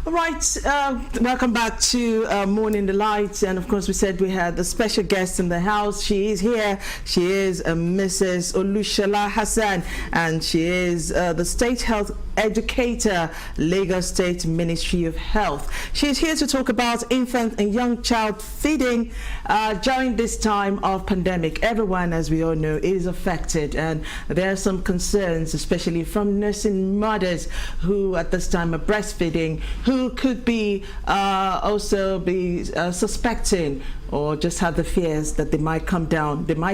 All right, welcome back to Morning Delight, and of course we said we had a special guest in the house. She is here. She is Mrs. Olushola Hassan, and she is the State Health Educator, Lagos State Ministry of Health. She is here to talk about infant and young child feeding during this time of pandemic. Everyone, as we all know, is affected, and there are some concerns, especially from nursing mothers who at this time are breastfeeding, who could be also be suspecting or just have the fears that they might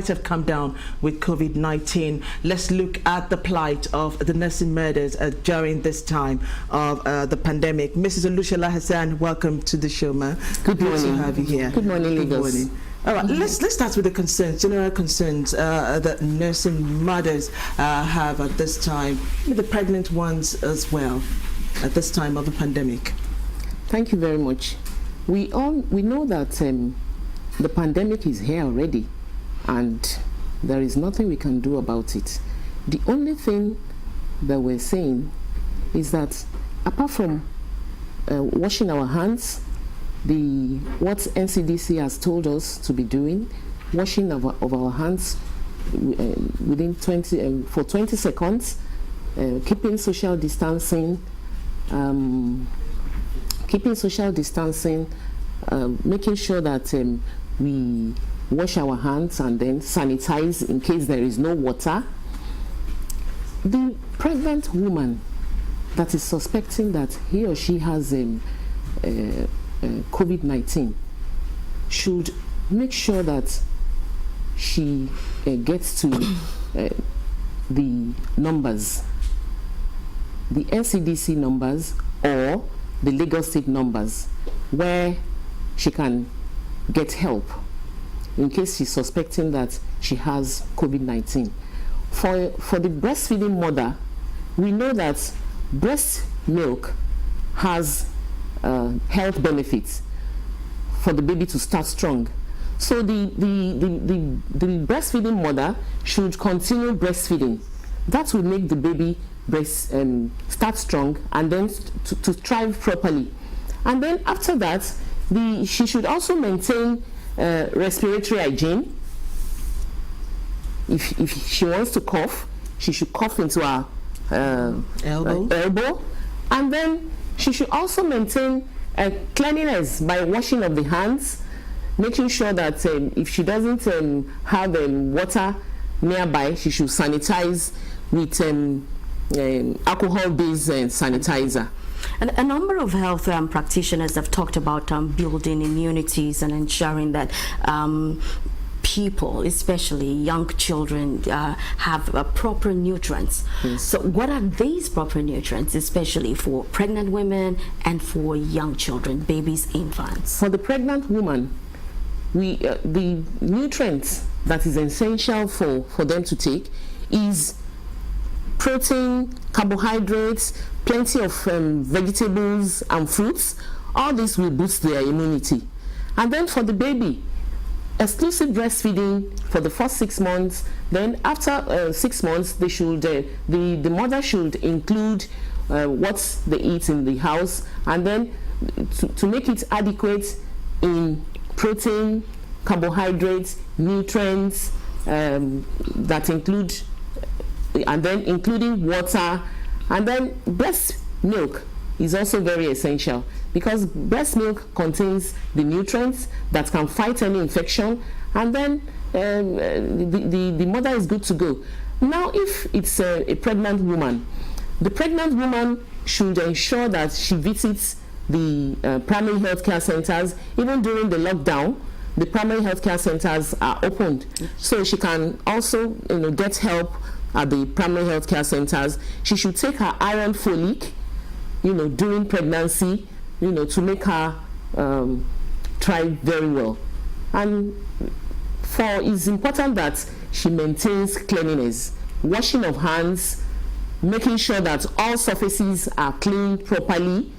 have come down with COVID-19. Let's look at the plight of the nursing mothers during this time of the pandemic. Mrs. Olushola Hassan, welcome to the show, ma'am. Good morning. Good to have you here. Good morning, Lagos. Good morning. All right, let's start with the concerns, general concerns that nursing mothers have at this time, with the pregnant ones as well, at this time of the pandemic. Thank you very much. We know that the pandemic is here already, and there is nothing we can do about it. The only thing that we're saying is that apart from washing our hands, what NCDC has told us to be doing, washing of our hands within 20 seconds, keeping social distancing, making sure that we wash our hands and then sanitize in case there is no water. The pregnant woman that is suspecting that he or she has COVID-19 should make sure that she gets to the numbers, the NCDC numbers or the Lagos State numbers, where she can get help in case she's suspecting that she has COVID-19. For the breastfeeding mother, we know that breast milk has health benefits for the baby to start strong. So the breastfeeding mother should continue breastfeeding. That will make the baby start strong and then to thrive properly. And then after that, she should also maintain respiratory hygiene. If she wants to cough, she should cough into her elbow. And then she should also maintain cleanliness by washing of the hands, making sure that if she doesn't have water nearby, she should sanitize with alcohol-based sanitizer. And a number of health practitioners have talked about building immunities and ensuring that people, especially young children, have proper nutrients. Yes. So what are these proper nutrients, especially for pregnant women and for young children, babies, infants? For the pregnant woman, the nutrients that is essential for them to take is protein, carbohydrates, plenty of vegetables and fruits. All this will boost their immunity. And then for the baby, exclusive breastfeeding for the first 6 months. Then after 6 months, they should the mother should include what they eat in the house, and then to make it adequate in protein, carbohydrates, nutrients that include, and then including water. And then breast milk is also very essential, because breast milk contains the nutrients that can fight any infection, and then the mother is good to go. Now, if it's a pregnant woman, the pregnant woman should ensure that she visits the primary health care centers. Even during the lockdown, the primary health care centers are opened, so she can also get help at the primary health care centers. She should take her iron folic, during pregnancy, to make her thrive very well. And it's important that she maintains cleanliness, washing of hands, making sure that all surfaces are cleaned properly,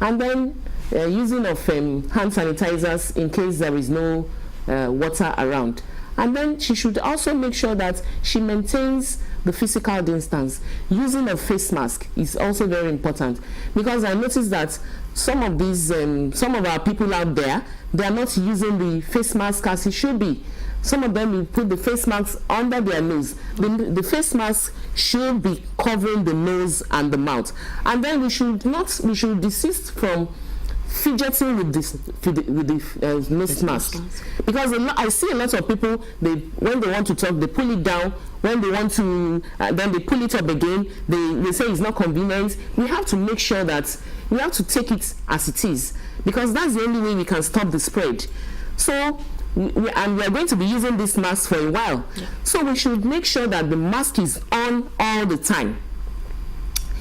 and then using of hand sanitizers in case there is no water around. And then she should also make sure that she maintains the physical distance. Using a face mask is also very important, because I noticed that some of these, some of our people out there, they are not using the face mask as it should be. Some of them will put the face mask under their nose. The face mask should be covering the nose and the mouth. And then we should desist from fidgeting with the nose mask, because I see a lot of people, when they want to talk, they pull it down. When they want to, then they pull it up again. They say it's not convenient. We have to make sure that we have to take it as it is, because that's the only way we can stop the spread. So, we are going to be using this mask for a while. Yeah. So we should make sure that the mask is on all the time.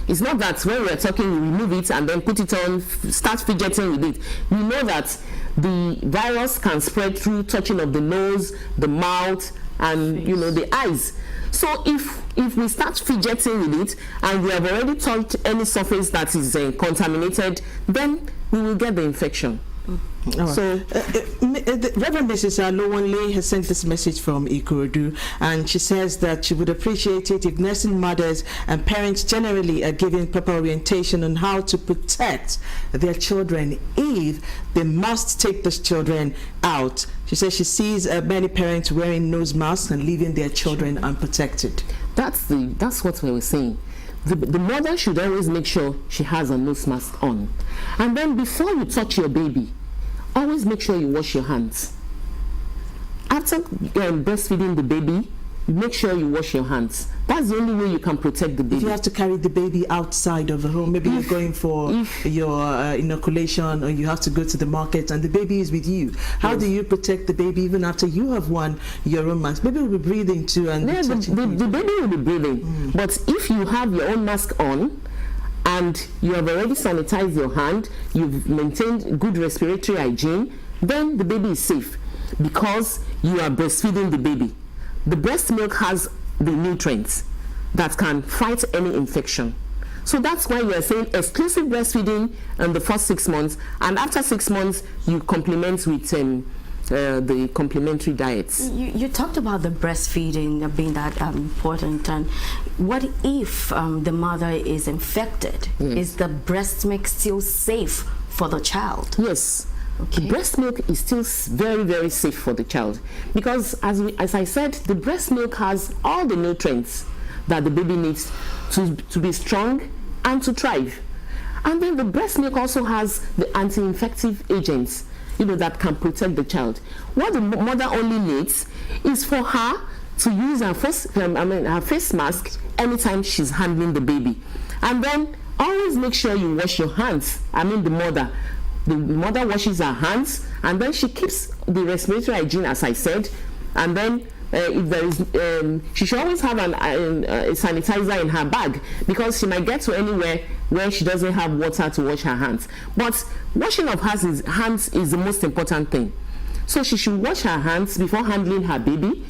It's not that when we are talking, we remove it and then put it on, start fidgeting with it. We know that the virus can spread through touching of the nose, the mouth, and the eyes. So if we start fidgeting with it and we have already touched any surface that is contaminated, then we will get the infection. Right. So, Reverend Mrs. Alowonle has sent this message from Ikorodu, and she says that she would appreciate it if nursing mothers and parents generally are given proper orientation on how to protect their children if they must take those children out. She says she sees many parents wearing nose masks and leaving their children unprotected. That's what we were saying. The mother should always make sure she has a nose mask on. And then before you touch your baby, always make sure you wash your hands. After breastfeeding the baby, make sure you wash your hands. That's the only way you can protect the baby. If you have to carry the baby outside of the home, maybe you're going for your inoculation, or you have to go to the market and the baby is with you. How do you protect the baby even after you have worn your own mask? Baby will be breathing too. And the baby will be breathing. But if you have your own mask on, and you have already sanitized your hand, you've maintained good respiratory hygiene, then the baby is safe, because you are breastfeeding the baby. The breast milk has the nutrients that can fight any infection. So that's why we are saying exclusive breastfeeding in the first 6 months, and after 6 months you complement with the complementary diets. You talked about the breastfeeding being that important, and what if the mother is infected? Yes. Is the breast milk still safe for the child? Yes. Okay. The breast milk is still very, very safe for the child, because as I said, the breast milk has all the nutrients that the baby needs to be strong and to thrive. And then the breast milk also has the anti-infective agents that can protect the child. What the mother only needs is for her to use her face mask anytime she's handling the baby. And then always make sure you wash your hands. The mother washes her hands, and then she keeps the respiratory hygiene, as I said. And then if there is, she should always have a sanitizer in her bag, because she might get to anywhere where she doesn't have water to wash her hands. But washing of hands is the most important thing. So she should wash her hands before handling her baby.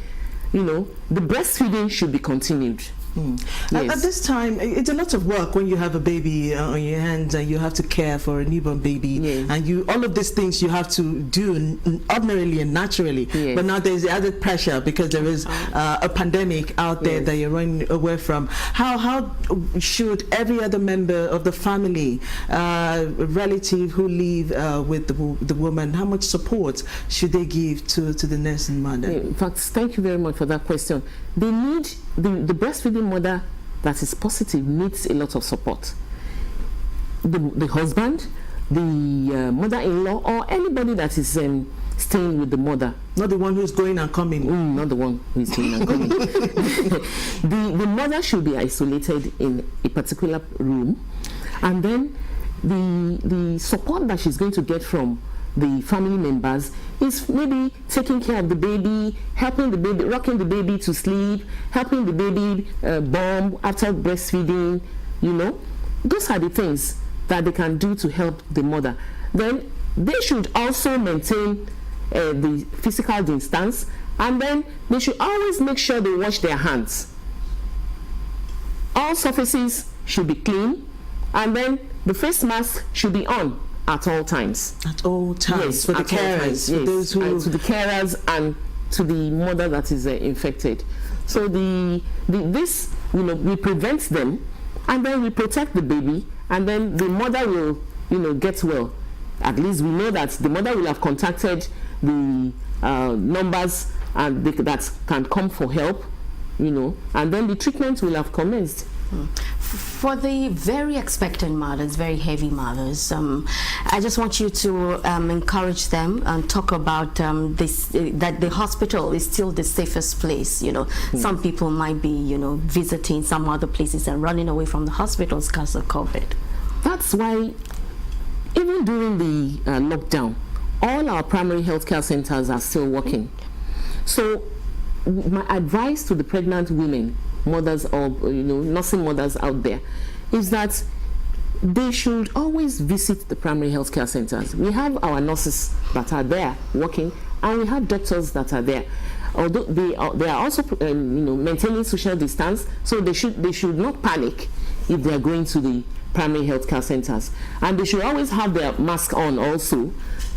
The breastfeeding should be continued. Yes. Yes. At this time, it's a lot of work when you have a baby on your hands and you have to care for a newborn baby. Yes. And all of these things you have to do ordinarily and naturally. Yes. But now there's the added pressure because there is a pandemic out there that you're running away from. How should every other member of the family, relative who live with the woman, how much support should they give to the nursing mother? In fact, thank you very much for that question. They need the breastfeeding mother that is positive needs a lot of support. The husband, the mother-in-law, or anybody that is staying with the mother. Not the one who's going and coming. Not the one who is going and coming. The mother should be isolated in a particular room, and then the support that she's going to get from the family members is maybe taking care of the baby, helping the baby, rocking the baby to sleep, helping the baby bomb after breastfeeding. Those are the things that they can do to help the mother. Then they should also maintain the physical distance, and then they should always make sure they wash their hands. All surfaces should be clean, and then the face mask should be on at all times. At all times, yes, for the carers, for those who... to the carers and to the mother that is infected. So this, we prevent them, and then we protect the baby, and then the mother will, get well. At least we know that the mother will have contacted the numbers and that can come for help, and then the treatment will have commenced. For the very expectant mothers, very heavy mothers, I just want you to encourage them and talk about this, that the hospital is still the safest place. Some people might be, visiting some other places and running away from the hospitals because of COVID. That's why, even during the lockdown, all our primary healthcare centers are still working. So my advice to the pregnant women, mothers, or nursing mothers out there, is that they should always visit the primary healthcare centers. We have our nurses that are there working, and we have doctors that are there. Although they are also maintaining social distance, so they should not panic if they are going to the primary healthcare centers, and they should always have their mask on also.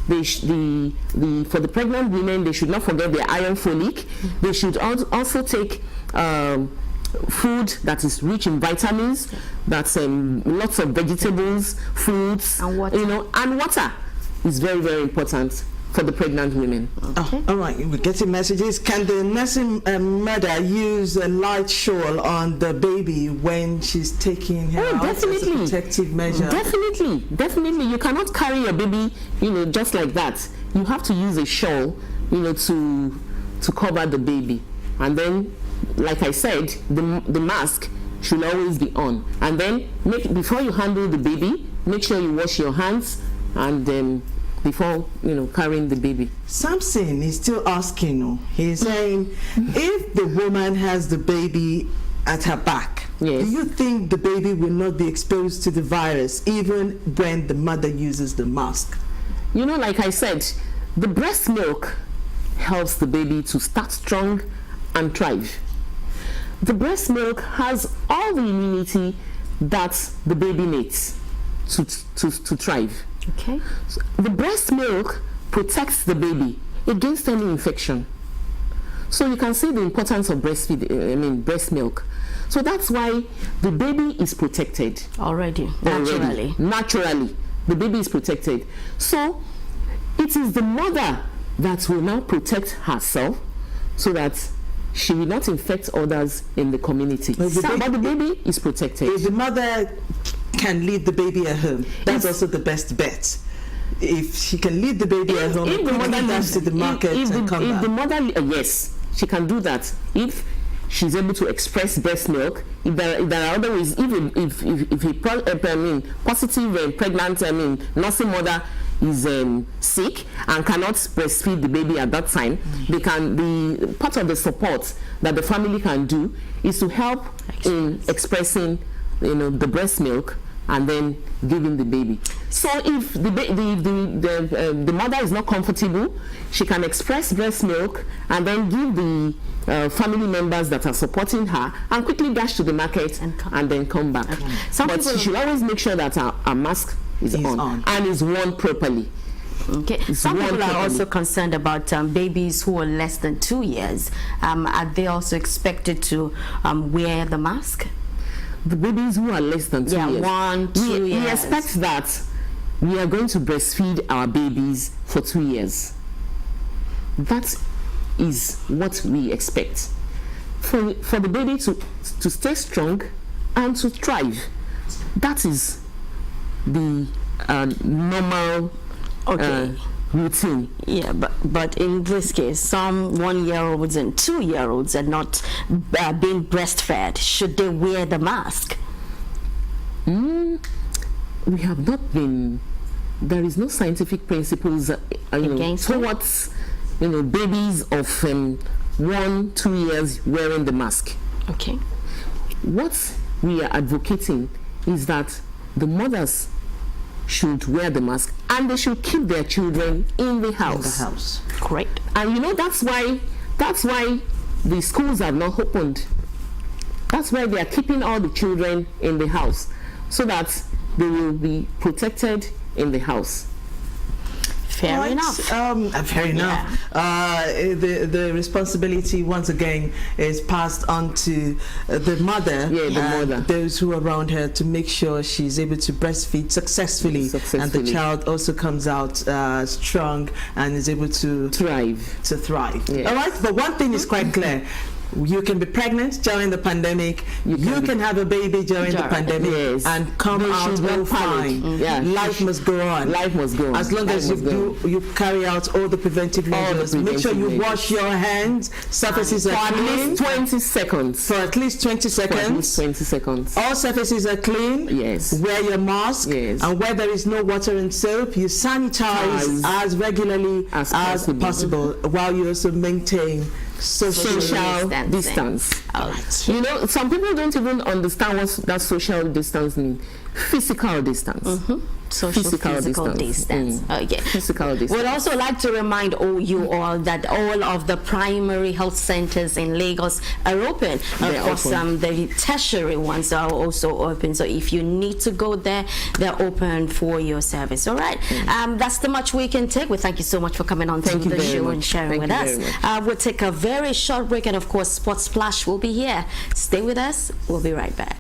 For the pregnant women, they should not forget their iron folic. They should also take food that is rich in vitamins, that's lots of vegetables, fruits, and water. And water is very, very important for the pregnant women. Okay. All right, we're getting messages. Can the nursing mother use a light shawl on the baby when she's taking her out as a protective measure? Definitely. You cannot carry your baby, just like that. You have to use a shawl, to cover the baby. And then, like I said, the mask should always be on. And then, before you handle the baby, make sure you wash your hands and before carrying the baby. Samson is still asking. He's saying, if the woman has the baby at her back, yes, do you think the baby will not be exposed to the virus even when the mother uses the mask? Like I said, the breast milk helps the baby to start strong and thrive. The breast milk has all the immunity that the baby needs to thrive. Okay. So the breast milk protects the baby against any infection. So you can see the importance of breast milk. So that's why the baby is protected. Already. Naturally, the baby is protected. So it is the mother that will now protect herself so that she will not infect others in the community. But the baby is protected. If the mother can leave the baby at home, that's also the best bet. If she can leave the baby at home, if the mother leaves to the market and come back. The mother, yes, she can do that. If she's able to express breast milk, if there are other ways, if a positive pregnant nursing mother is sick and cannot breastfeed the baby at that time, they can be part of the support that the family can do is to help in expressing the breast milk and then giving the baby. So if the mother is not comfortable, she can express breast milk and then give the family members that are supporting her and quickly dash to the market and then come back. Okay. But she should always make sure that her mask is on and is worn properly. Okay. Some people are also concerned about babies who are less than 2 years. Are they also expected to wear the mask? The babies who are less than 2 years. 1, 2 years. We expect that we are going to breastfeed our babies for 2 years. That is what we expect. For the baby to stay strong and to thrive. That is the normal routine. Yeah, but in this case, some 1-year-olds and 2-year-olds are not being breastfed. Should they wear the mask? We have not been. There is no scientific principles towards babies of 1-2 years wearing the mask. Okay. What we are advocating is that the mothers should wear the mask and they should keep their children in the house. Great. And that's why the schools have not opened. That's why they are keeping all the children in the house so that they will be protected in the house. Fair Right. enough. Fair enough. The responsibility once again is passed on to the mother, Yeah, the and mother. those who are around her to make sure she's able to breastfeed successfully, and the Successfully. child also comes out strong and is able to Thrive. thrive. Yeah. All right, but one thing is quite clear. You can be pregnant during the pandemic. You can have a baby during the pandemic, Yes. and come They out should not all panic. fine. Yeah. Life must go on. Life must go on. As long Life as you must go do, you carry out all the preventive All the measures. Make sure you preventive wash your hands. Surfaces for are at clean least 20 seconds. for at least 20 For at least seconds. 20 seconds. All surfaces are clean. Yes. Wear your mask. Yes. And where there is no water and soap, you sanitize as regularly As as possible, while you also maintain social Social distancing. distance. All right. You know, some people don't even understand what that social distance means. Physical distance. Physical distance. Okay. Physical distance. Would also like to remind you all that all of the primary health centers in Lagos are open. Of They're course, open. the tertiary ones are also open. So if you need to go there, they're open for your service. All right. That's the much we can take. We thank you so much for coming on Thank to you the very show much. and sharing Thank with you us. very much. We'll take a very short break, and of course, Sports Splash will be here. Stay with us. We'll be right back.